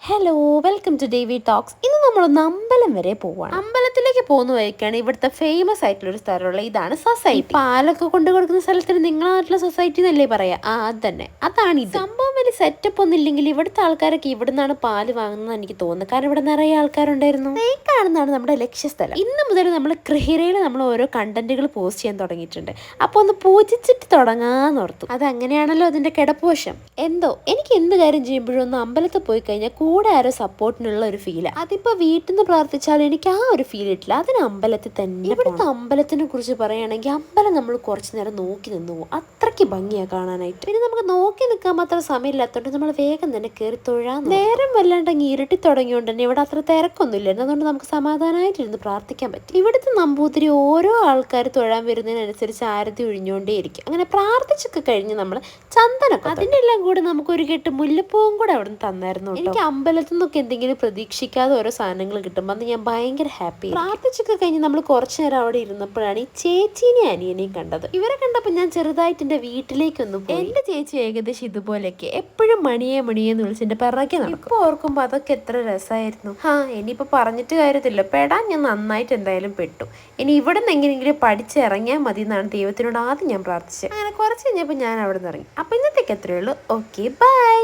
Hello, welcome to Devi talks. ഇന്ന് നമ്മളൊന്ന് അമ്പലം വരെ പോവാണ്. അമ്പലത്തിലേക്ക് പോകുന്ന വഴിക്കാണ് ഇവിടുത്തെ ഫേമസ് ആയിട്ടുള്ള ഒരു സ്ഥലമുള്ള ഇതാണ് സൊസൈറ്റി. പാലൊക്കെ കൊണ്ടു കൊടുക്കുന്ന സ്ഥലത്തിന് നിങ്ങളെ നാട്ടിലെ സൊസൈറ്റി എന്നല്ലേ പറയാ? അത് തന്നെ, അതാണ് ഇത്. സംഭവം വലിയ സെറ്റപ്പ് ഒന്നും ഇല്ലെങ്കിൽ ഇവിടുത്തെ ആൾക്കാരൊക്കെ ഇവിടുന്നാണ് പാല് വാങ്ങുന്നത് എനിക്ക് തോന്നുന്നത്. കാരണം ഇവിടെ നിറയെ ആൾക്കാരുണ്ടായിരുന്നു. ഈ കാണുന്നതാണ് നമ്മുടെ ലക്ഷ്യസ്ഥലം. ഇന്ന് മുതൽ നമ്മൾ ക്രിഹിരയിൽ നമ്മൾ ഓരോ കണ്ടന്റുകൾ പോസ്റ്റ് ചെയ്യാൻ തുടങ്ങിയിട്ടുണ്ട്. അപ്പൊ ഒന്ന് പൂജിച്ചിട്ട് തുടങ്ങാന്നോർത്തു. അത് അങ്ങനെയാണല്ലോ അതിന്റെ കിടപ്പുവശം. എന്തോ എനിക്ക് എന്ത് കാര്യം ചെയ്യുമ്പോഴും ഒന്ന് അമ്പലത്തിൽ പോയി കഴിഞ്ഞാൽ കൂടെ ആരോ സപ്പോർട്ടിനുള്ള ഒരു ഫീലാണ്. അതിപ്പോ വീട്ടിൽ നിന്ന് പ്രാർത്ഥിച്ചാലും എനിക്ക് ആ ഒരു ഫീൽ ഇട്ടില്ല. അതിന് അമ്പലത്തിൽ തന്നെ. ഇവിടുത്തെ അമ്പലത്തിനെ കുറിച്ച് പറയുകയാണെങ്കിൽ അമ്പലം നമ്മൾ കുറച്ചു നേരം നോക്കി നിന്നു പോകും. അത്രയ്ക്ക് ഭംഗിയാണ് കാണാനായിട്ട്. പിന്നെ നമുക്ക് നോക്കി നിൽക്കാൻ മാത്രം സമയമില്ലാത്തതുകൊണ്ട് നമ്മൾ വേഗം തന്നെ കയറി തൊഴാൻ. നേരം വല്ലാണ്ടെങ്കിൽ ഇരുട്ടി തുടങ്ങിയോണ്ട് തന്നെ ഇവിടെ അത്ര തിരക്കൊന്നും ഇല്ലായിരുന്നു. അതുകൊണ്ട് നമുക്ക് സമാധാനമായിട്ടിരുന്ന് പ്രാർത്ഥിക്കാൻ പറ്റും. ഇവിടുത്തെ നമ്പൂതിരി ഓരോ ആൾക്കാർ തൊഴാൻ വരുന്നതിനനുസരിച്ച് ആരതി ഒഴിഞ്ഞുകൊണ്ടേയിരിക്കും. അങ്ങനെ പ്രാർത്ഥിച്ചൊക്കെ കഴിഞ്ഞ് നമ്മൾ ചന്ദനൊക്കെ അതിൻ്റെ എല്ലാം കൂടെ നമുക്ക് ഒരു കെട്ട് മുല്ലപ്പൂവും കൂടെ അവിടെ നിന്ന് തന്നായിരുന്നു. എനിക്ക് അമ്പലത്തിൽ നിന്നൊക്കെ എന്തെങ്കിലും പ്രതീക്ഷിക്കാതെ ഓരോ സാധനങ്ങൾ കിട്ടുമ്പോൾ അന്ന് ഞാൻ ഭയങ്കര ഹാപ്പി. പ്രാർത്ഥിച്ചൊക്കെ കഴിഞ്ഞ് നമ്മൾ കുറച്ചു നേരം അവിടെ ഇരുന്നപ്പോഴാണ് ഈ ചേച്ചീനെയും അനിയനെയും കണ്ടത്. ഇവരെ കണ്ടപ്പോൾ ഞാൻ ചെറുതായിട്ട് എൻ്റെ വീട്ടിലേക്കൊന്ന് പോയി. എൻ്റെ ചേച്ചി ഏകദേശം ഇതുപോലെയൊക്കെ എപ്പോഴും മണിയെ എന്ന് വിളിച്ച് എൻ്റെ പിറകെ നടക്കും. ഇപ്പോൾ ഓർക്കുമ്പോൾ അതൊക്കെ എത്ര രസമായിരുന്നു. ഇനിയിപ്പോൾ പറഞ്ഞിട്ട് കാര്യത്തില്ല, പെടാൻ ഞാൻ നന്നായിട്ട് എന്തായാലും പെട്ടു. ഇനി ഇവിടെ നിന്ന് എങ്ങനെയെങ്കിലും പഠിച്ചിറങ്ങിയാൽ മതി എന്നാണ് ദൈവത്തിനോട് ആദ്യം ഞാൻ പ്രാർത്ഥിച്ചത്. അങ്ങനെ കുറച്ച് കഴിഞ്ഞപ്പോൾ ഞാൻ അവിടെ നിന്ന് ഇറങ്ങി. അപ്പോൾ ഇന്നത്തേക്ക് എത്രയേ ഉള്ളൂ. Okay, by.